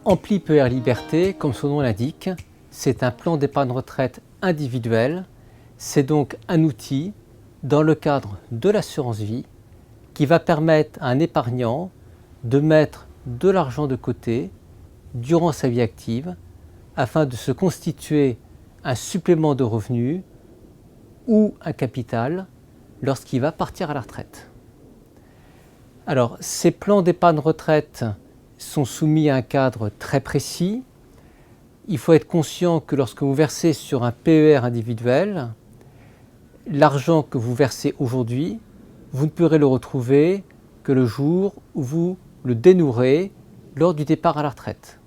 Ampli PER Liberté, comme son nom l'indique, c'est un plan d'épargne retraite individuel. C'est donc un outil dans le cadre de l'assurance vie qui va permettre à un épargnant de mettre de l'argent de côté durant sa vie active afin de se constituer un supplément de revenus ou un capital lorsqu'il va partir à la retraite. Alors, ces plans d'épargne retraite sont soumis à un cadre très précis. Il faut être conscient que lorsque vous versez sur un PER individuel, l'argent que vous versez aujourd'hui, vous ne pourrez le retrouver que le jour où vous le dénouerez lors du départ à la retraite.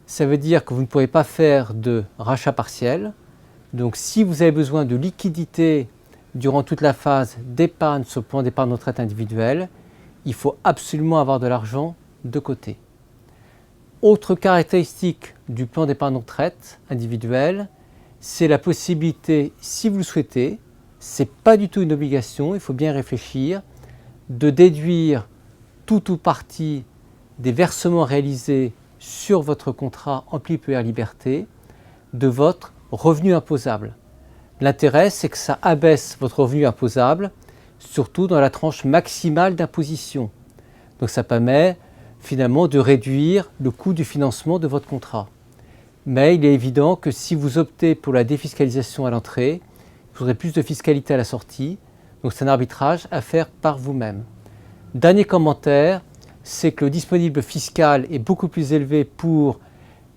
Ça veut dire que vous ne pourrez pas faire de rachat partiel. Donc si vous avez besoin de liquidité durant toute la phase d'épargne sur le plan d'épargne retraite individuel, il faut absolument avoir de l'argent de côté. Autre caractéristique du plan d'épargne retraite individuel, c'est la possibilité, si vous le souhaitez, ce n'est pas du tout une obligation, il faut bien réfléchir, de déduire tout ou partie des versements réalisés sur votre contrat Ampli PER Liberté de votre revenu imposable. L'intérêt, c'est que ça abaisse votre revenu imposable, surtout dans la tranche maximale d'imposition. Donc ça permet finalement de réduire le coût du financement de votre contrat. Mais il est évident que si vous optez pour la défiscalisation à l'entrée, vous aurez plus de fiscalité à la sortie. Donc c'est un arbitrage à faire par vous-même. Dernier commentaire, c'est que le disponible fiscal est beaucoup plus élevé pour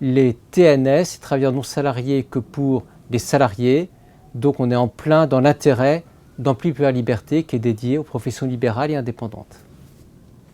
les TNS, les travailleurs non salariés, que pour les salariés. Donc on est en plein dans l'intérêt d'Ampli PER Liberté qui est dédié aux professions libérales et indépendantes.